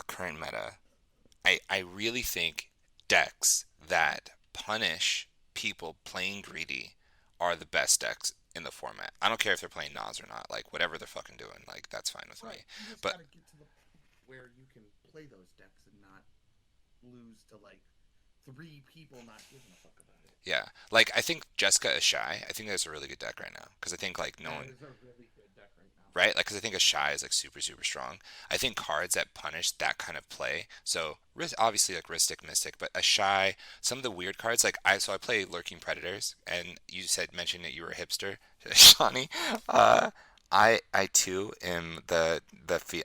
the current meta, I really think decks that punish people playing greedy are the best decks in the format. I don't care if they're playing Nas or not. Like whatever they're fucking doing, like that's fine with Right. me. You just But got to get to the point where you can play those decks and not lose to like three people not giving a fuck about it. yeah, like I think Jessica is shy. I think that's a really good deck right now because I think like no That one, is a really good deck right now. right? Like, because I think a shy is like super super strong. I think cards that punish that kind of play. So obviously like Ristic, Mystic, but a shy. Some of the weird cards like I play Lurking Predators, and you said mentioned that you were a hipster, Shawnee. Uh, I too am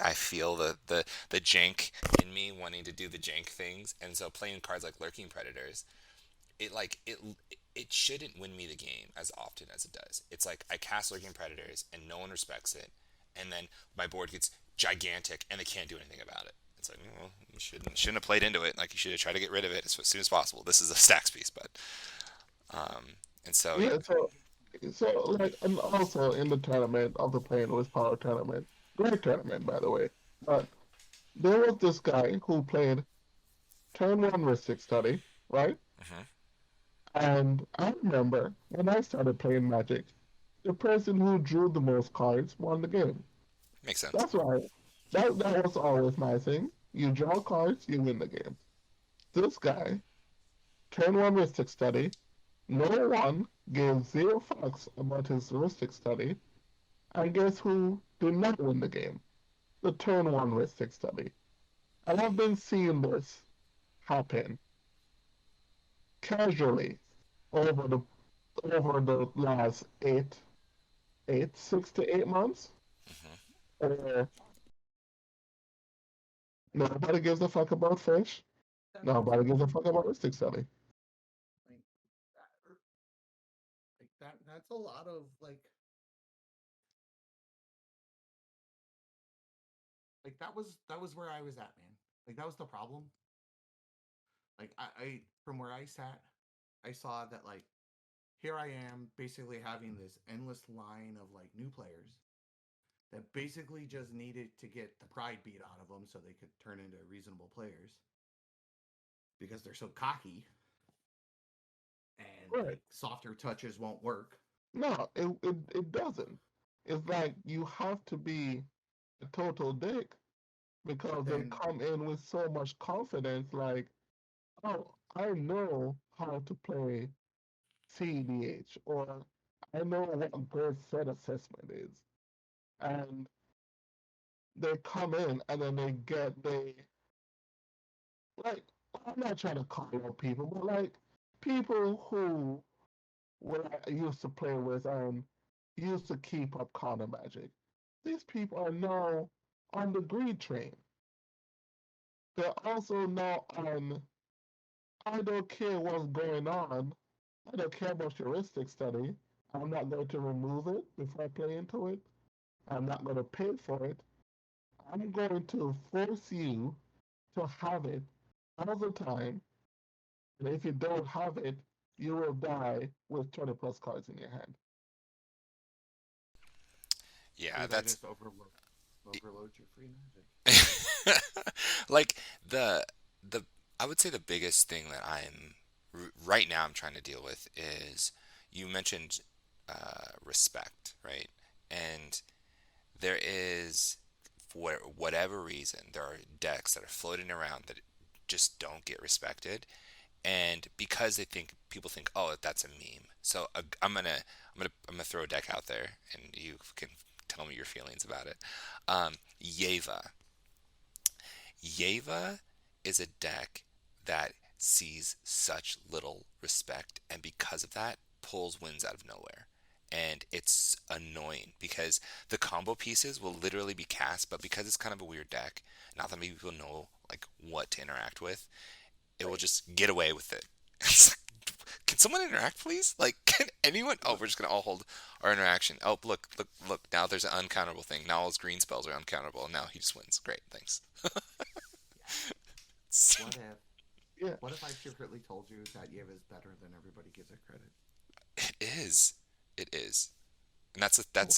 I feel the jank in me wanting to do the jank things, and so playing cards like Lurking Predators it like it shouldn't win me the game as often as it does. It's like I cast Lurking Predators and no one respects it, and then my board gets gigantic and they can't do anything about it. It's like, well, you shouldn't have played into it. Like you should have tried to get rid of it as soon as possible. This is a stacks piece, but and so Yeah, so like, and also in the tournament of the Playing with Power tournament, great tournament by the way. But there was this guy who played turn one Mystic Study, right? mhm, And I remember when I started playing Magic, the person who drew the most cards won the game. makes sense. That's why that was always my thing. You draw cards, you win the game. This guy, turn one Mystic Study, no one gave zero fucks about his Mystic Study, and guess who did not win the game? The turn one Mystic Study. And I've been seeing this happen casually over the last 6 to 8 months. Hmm. Or nobody gives a fuck about fish. That Nobody also gives a fuck about Mystic Study. like like that. That's a lot of like that was where I was at, man. Like that was the problem. Like I from where I sat, I saw that like here I am basically having this endless line of like new players that basically just needed to get the pride beat out of them so they could turn into reasonable players because they're so cocky and Right. like softer touches won't work. No, it doesn't. It's like you have to be a total dick But because they then come in with so much confidence, like, oh, I know how to play cEDH, or I know what a good set assessment is. And they come in and then like, I'm not trying to call out people, but like, people who when I used to play with used to keep up counter magic. These people are now on the greed train. They're also now on I don't care what's going on. I don't care about heuristic study. I'm not going to remove it before I play into it. I'm not going to pay for it. I'm going to force you to have it all the time. And if you don't have it, you will die with 20 plus cards in your hand. Yeah, or that that's just overloads your free magic. like the the I would say the biggest thing that right now I'm trying to deal with is you mentioned respect, right? And there is for whatever reason there are decks that are floating around that just don't get respected, and because they think people think, oh, that's a meme. So I'm gonna throw a deck out there, and you can tell me your feelings about it. Yeva. Yeva is a deck that sees such little respect, and because of that, pulls wins out of nowhere. And it's annoying because the combo pieces will literally be cast, but because it's kind of a weird deck, not that many people know like what to interact with, it will Right. just get away with it. It's like, can someone interact, please? Like, can anyone? Oh, Well, we're just gonna all hold our interaction. Oh, look, look, look! Now there's an uncountable thing. Now all his green spells are uncountable. Now he just wins. Great, thanks. yeah. What if Yeah, what if I secretly told you that Yev is better than everybody gives it credit? It is. It is. And that's Cool.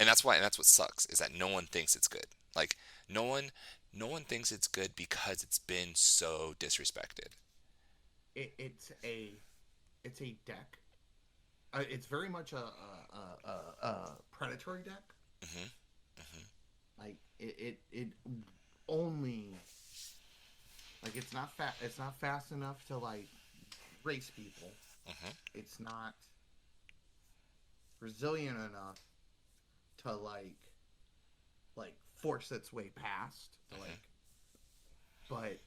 and that's why and that's what sucks is that no one thinks it's good. Like no one no one thinks it's good because it's been so disrespected. It's a deck. It's very much a predatory deck. Hmm. Hmm. Like it only like it's not fast enough to like race people. Hmm. It's not resilient enough to force its way past to Hmm. but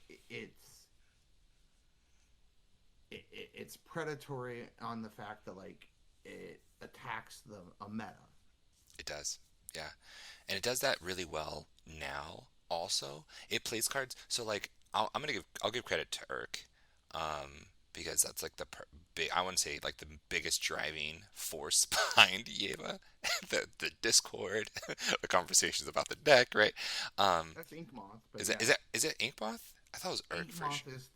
it's predatory on the fact that it attacks a meta. It does. Yeah. And it does that really well now. Also, it plays cards. So like, I'll give credit to Urk, because that's like big. I want to say like the biggest driving force behind Yeva, the Discord, the conversations about the deck, right? Um, That's Ink Moth, but is it yeah, is it is it Inkmoth? I thought it was Urk Ink for Moth sure. is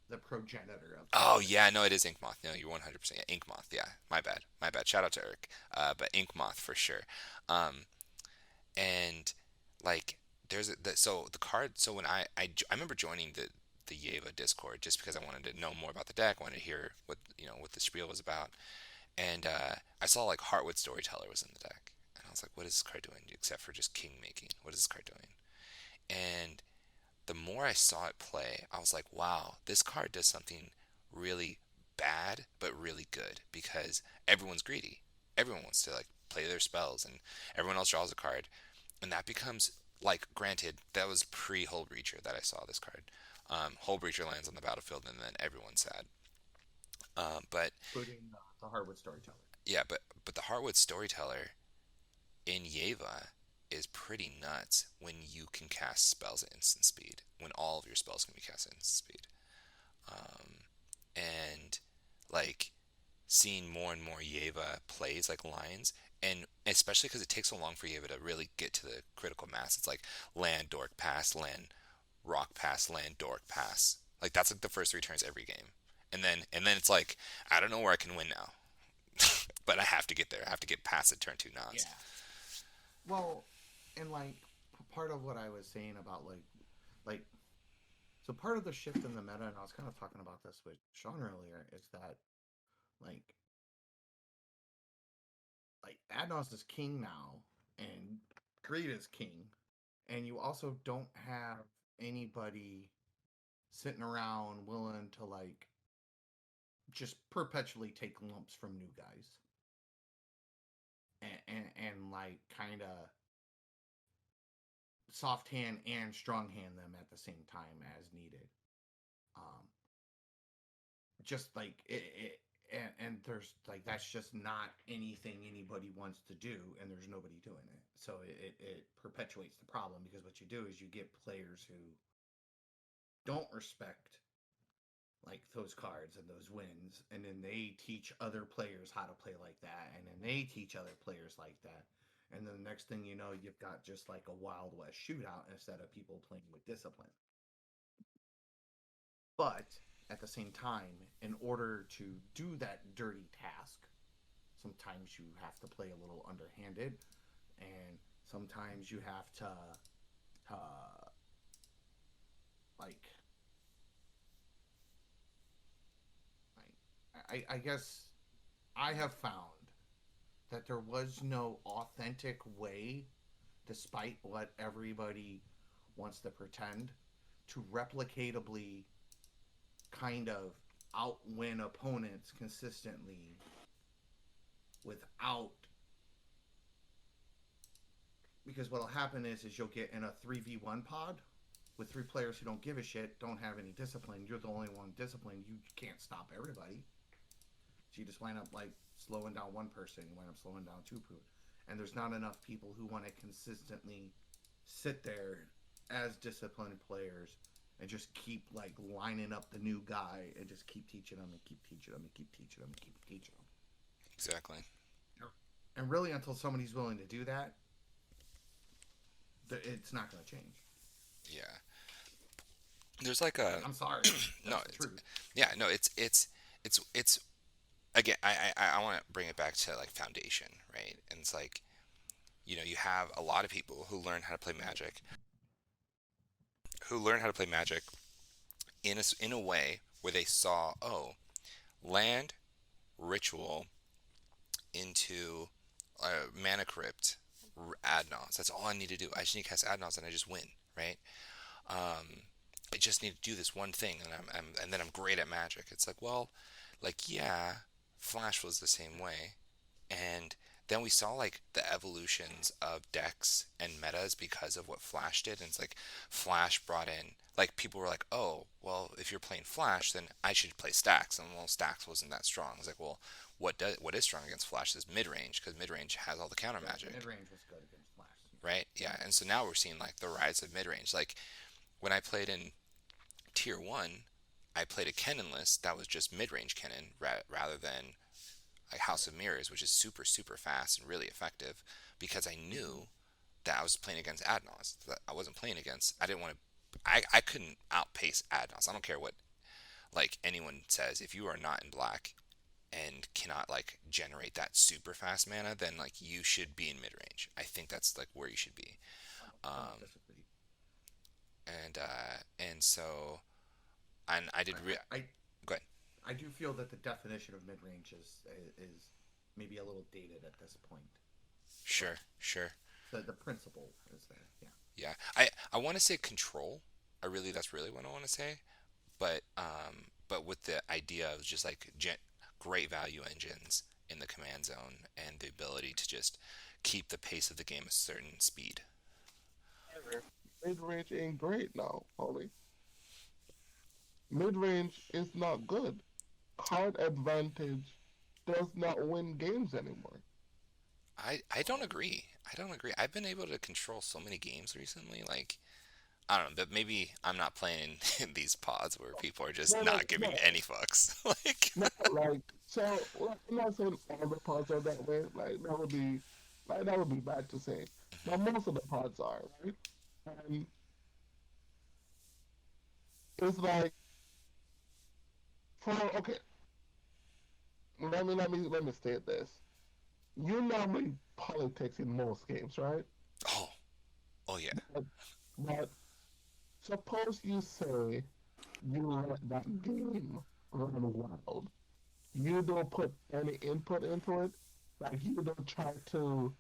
the progenitor of the Oh deck. yeah, no, it is Inkmoth. No, you're 100%. Yeah, Inkmoth. Yeah, my bad, my bad. Shout out to Urk, but Inkmoth for sure. Um, and like so the card, so when I remember joining the Yeva Discord just because I wanted to know more about the deck, wanted to hear what what the spiel was about, and I saw like Heartwood Storyteller was in the deck, and I was like, what is this card doing except for just king making? What is this card doing? And the more I saw it play, I was like, wow, this card does something really bad but really good because everyone's greedy. Everyone wants to like play their spells, and everyone else draws a card, and that becomes like, granted, that was pre Hull Breacher that I saw this card. Hull Breacher lands on the battlefield, and then everyone's sad. But Including the Hardwood Storyteller. yeah, but the Heartwood Storyteller in Yeva is pretty nuts when you can cast spells at instant speed. When all of your spells can be cast at instant speed. Um, and like seeing more and more Yeva plays like lines, and especially because it takes so long for Yeva to really get to the critical mass. It's like land, dork, pass, land, rock, pass, land, dork, pass. Like that's like the first three turns every game, and then it's like I don't know where I can win now, but I have to get there. I have to get past the turn two knots. Yeah. Well, and part of what I was saying about like so part of the shift in the meta, and I was kind of talking about this with Sean earlier, is that like Adnos is king now, and Greed is king, and you also don't have anybody sitting around willing to just perpetually take lumps from new guys and kind of soft hand and strong hand them at the same time as needed. Um, just and there's that's just not anything anybody wants to do, and there's nobody doing it. So it perpetuates the problem because what you do is you get players who don't respect those cards and those wins, and then they teach other players how to play like that, and then they teach other players like that, and then the next thing you know, you've got just like a Wild West shootout instead of people playing with discipline. But at the same time, in order to do that dirty task, sometimes you have to play a little underhanded, and sometimes you have to like I guess I have found that there was no authentic way, despite what everybody wants to pretend, to replicatably kind of outwin opponents consistently without, because what'll happen is you'll get in a 3v1 pod with three players who don't give a shit, don't have any discipline. You're the only one disciplined. You can't stop everybody. So you just wind up slowing down one person. You wind up slowing down two people. And there's not enough people who want to consistently sit there as disciplined players and just keep lining up the new guy and just keep teaching them and keep teaching them and keep teaching them and keep teaching them. Exactly. And really, until somebody's willing to do that, it's not going to change. Yeah. There's like a I'm sorry, no. that's the truth. Yeah. No. It's again. I want to bring it back to like foundation, right? And it's like You have a lot of people who learn how to play Magic, who learn how to play Magic in a way where they saw, oh, land, ritual into mana crypt, Adnons. That's all I need to do. I just need to cast Adnons and I just win, right? Um, I just need to do this one thing, and and then I'm great at Magic. It's like, well, like yeah, Flash was the same way, and then we saw like the evolutions of decks and metas because of what Flash did, and it's like Flash brought in like people were like, oh, well, if you're playing Flash, then I should play Stacks, and well, Stacks wasn't that strong. It's like, well, what is strong against Flash is mid range because mid range has all the counter Yeah, magic, mid range was good against Flash. right? Yeah, and so now we're seeing like the rise of mid range. Like when I played in Tier 1, I played a Kennen list that was just mid-range Kennen rather than like House of Mirrors, which is super, super fast and really effective because I knew that I was playing against Adnos. That I wasn't playing against. I didn't want to. I couldn't outpace Adnos. I don't care what like anyone says. If you are not in black and cannot like generate that super fast mana, then like you should be in mid range. I think that's like where you should be. Don't Um, disagree. and so and I did. I Go ahead. I do feel that the definition of mid range is maybe a little dated at this point, but Sure, sure. the principle is there. Yeah. Yeah. I want to say control. That's really what I want to say. But with the idea of just like great value engines in the command zone and the ability to just keep the pace of the game a certain speed. Mid range ain't great now, Holly. Mid range is not good. Card advantage does not win games anymore. I don't agree. I don't agree. I've been able to control so many games recently. Like I don't know, but maybe I'm not playing in these pods where people are just No, no, not giving no, any fucks. Like, no. Like so, like, I'm not saying all the pods are that way. That would be bad to say. But most of the pods are right. And it's like for okay. Let me state this. You normally politics in most games, right? oh, oh yeah, But, but suppose you say you let that game run wild. You don't put any input into it. Like you don't try to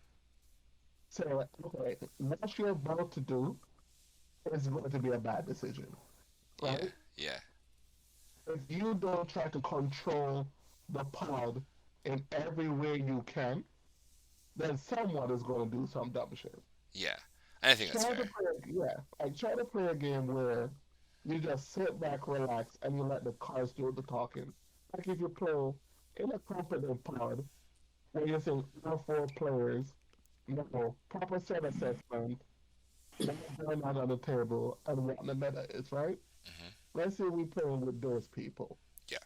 say, like, okay, what you're about to do is going to be a bad decision, yeah, right? yeah, If you don't try to control the pod in every way you can, then someone is going to do some dumb shit. yeah. And I think that's Try to fair. play, yeah, like try to play a game where you just sit back, relax, and you let the cards do the talking. Like if you play in a competent pod where you think all four players know proper set assessment, what going on the table, and what the meta is, right? Hmm. Let's say we playing with those people. Yeah,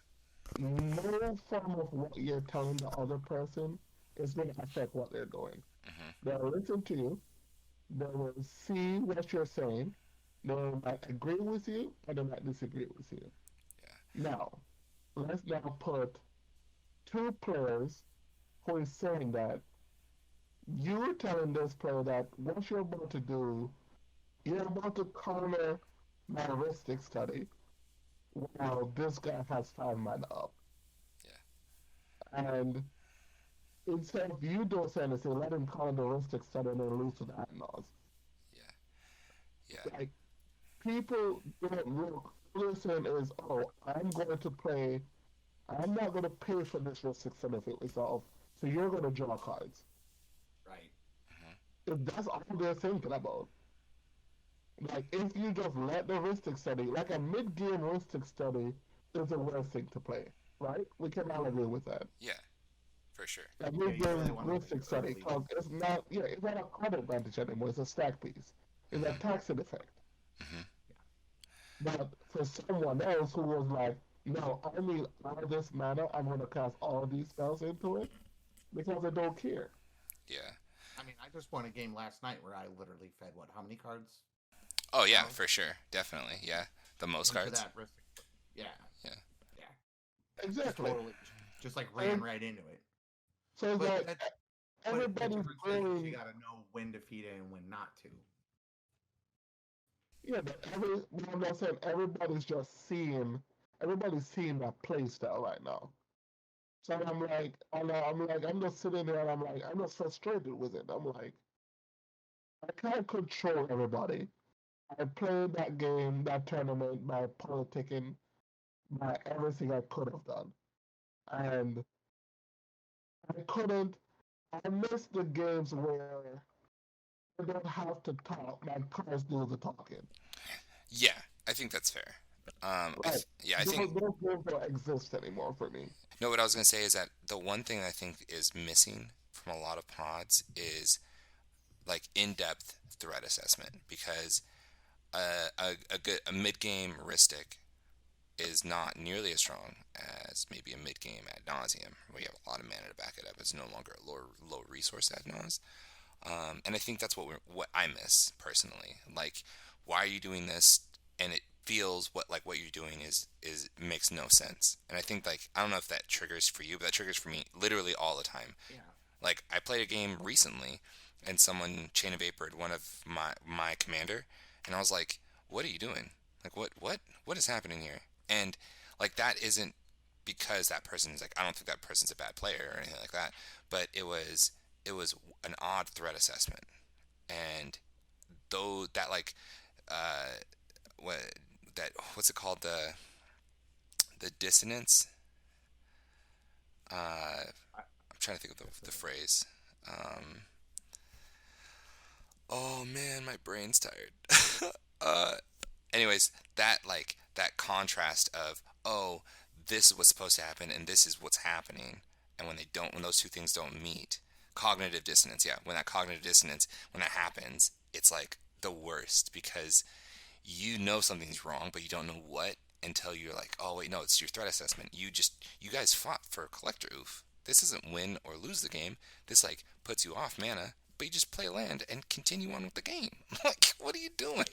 No form of what you're telling the other person is going to affect what they're doing. hmm, They'll listen to you, they will see what you're saying, they might agree with you, or they might disagree with you. yeah, Now, let's now put two players who is saying that you're telling this player that what you're about to do, you're about to counter my heuristic study while this guy has 5 mana up. yeah, And instead of you don't say anything, let him counter the heuristic study and then lose to the Atnos. yeah, yeah, Like, people don't look, listen is, oh, I'm not going to pay for this heuristic study if it resolved, so you're going to draw cards. Right. hmm, If that's all they're thinking about. Like, if you just let the heuristic study, like a mid-game heuristic study is the worst thing to play, right? We can all agree with that. yeah, for sure. A Yeah, you really mid-game want to win heuristic study, early. because it's not a card advantage anymore, it's a stack piece. It's a Hmm. taxing effect. Hmm. Yeah. But for someone else who was like, no, I need all this mana, I'm going to cast all these spells into it, because I don't care. Yeah. I mean, I just won a game last night where I literally fed what? How many cards? Oh yeah, 12 for sure, definitely. Yeah, the most into cards. that risk. Yeah. Yeah. Yeah. Just Exactly. totally, just like ran And right into it. so it's But like, that, But the everybody's difference is you playing. got to know when to feed it and when not to. Yeah, but I'm not saying everybody's seeing that play style right now. So I'm just sitting there and I'm just frustrated with it. I'm like, I can't control everybody. I played that game, that tournament by politicking, by everything I could have done. And I couldn't, I missed the games where I don't have to talk, my cars do the talking. Yeah, I think that's fair. Right. Yeah, I think Those games don't exist anymore for me. no. What I was gonna say is that the one thing I think is missing from a lot of pods is like in-depth threat assessment because a mid-game Ristic is not nearly as strong as maybe a mid-game ad nauseum where you have a lot of mana to back it up. It's no longer a low resource ad nauseum. And I think that's what I miss personally. Like, why are you doing this? And it feels what you're doing is makes no sense. And I think like I don't know if that triggers for you, but that triggers for me literally all the time. Yeah. Like I played a game recently, and someone chain of vapored one of my commander, and I was like, "What are you doing? Like what is happening here?" And like that isn't because that person's like I don't think that person's a bad player or anything like that, but it was an odd threat assessment, and though that like uh what what's it called the dissonance I'm trying to think of the phrase. Um, oh man, my brain's tired. uh, anyways, that like that contrast of oh, this is what's supposed to happen and this is what's happening, and when those two things don't meet, cognitive dissonance. Yeah, when that happens, it's like the worst because you know something's wrong, but you don't know what until you're like, oh wait, no, it's your threat assessment. You guys fought for collector oof. This isn't win or lose the game. This like puts you off mana, but you just play land and continue on with the game. Like, what are you doing?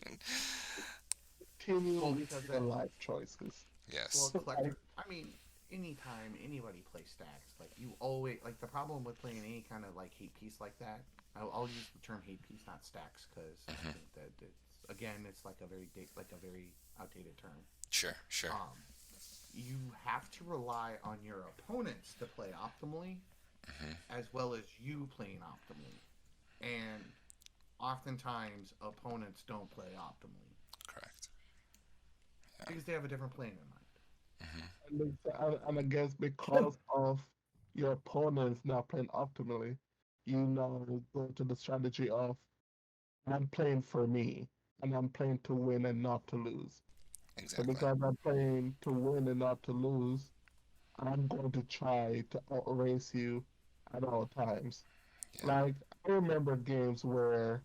Well, Continue because the it, life choices. Yes. well, collector. I mean, anytime anybody plays stacks, like you always like the problem with playing any kind of like hate piece like that. I'll use the term hate piece, not stacks, because I Hmm. think that it's like a very outdated term. Sure, sure. You have to rely on your opponents to play optimally, Hmm. as well as you playing optimally, and oftentimes opponents don't play optimally Correct. Yeah. because they have a different plan in mind. Hmm. And I guess because of your opponents not playing optimally, you now go to the strategy of I'm playing for me and I'm playing to win and not to lose. So Exactly. because I'm playing to win and not to lose, I'm going to try to outrace you at all times. Yeah. Like I remember games where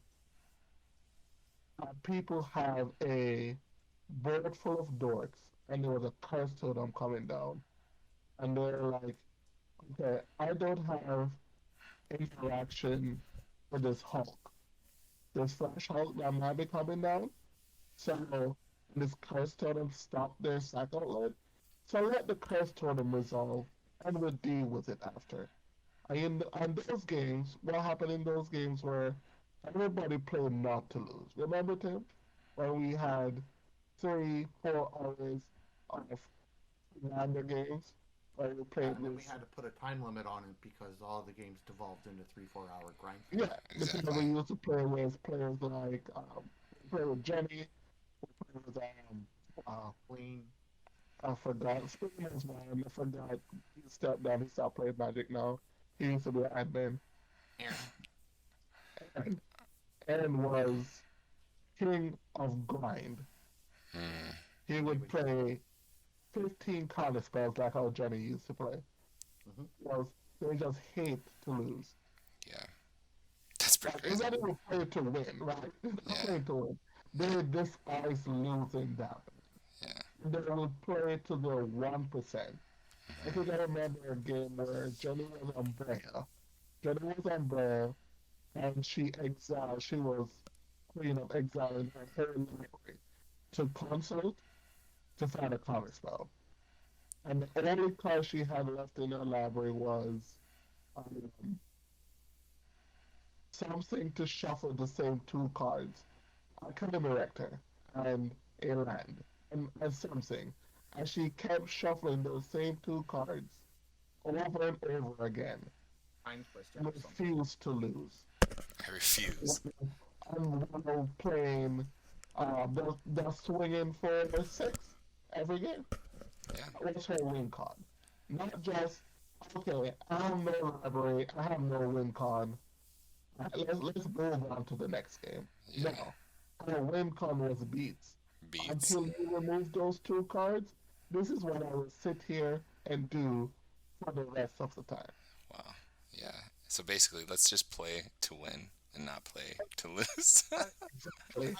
people have a board full of dorks and there was a curse totem coming down, and they're like, okay, I don't have interaction with this Hulk, this Flash Hulk that might be coming down. So this curse totem stopped their sack outlet. So let the curse totem resolve and we'll deal with it after. And those games, what happened in those games where everybody played not to lose. Remember, Tim? When we had 3, 4 hours of random games where we Yeah, played and then we this. had to put a time limit on it because all the games devolved into 3 4 hour grind Yeah, fests. because Exactly. we used to play with players like, play with Jenny, play with, Clean. I forgot. Speaking of his name, I forgot. He stepped down. He stopped playing Magic now. He used to be an admin. Aaron. And Aaron was king of grind. Mm, He Yeah, would but he. play 15 counter spells like how Jenny used to play. Hmm. Was they just hate to lose. yeah. That's pretty Like they crazy. not even play to win, right? They're not Yeah. playing to win. They despise losing that. Yeah. They will play to the 1%. I Hmm. think I remember a game where Jenny was on Brea. Jenny was on Brea and she exiled. She was queen of exiling her library to consult to find a counter spell. And the only card she had left in her library was um, something to shuffle the same two cards, a Academy Rector and a land, and something. And she kept shuffling those same two cards over and over again Mind twister and or something. refused to lose. I refuse. And playing the swinging for the six every game. Yeah. What's her win con? Not just okay. I have no library. I have no win con. Let's move on to the next game. Yeah. No, her win con was beats. Beats. Until you remove those two cards, this is what I will sit here and do for the rest of the time. Wow. Yeah. So basically, let's just play to win and not play to lose. Exactly.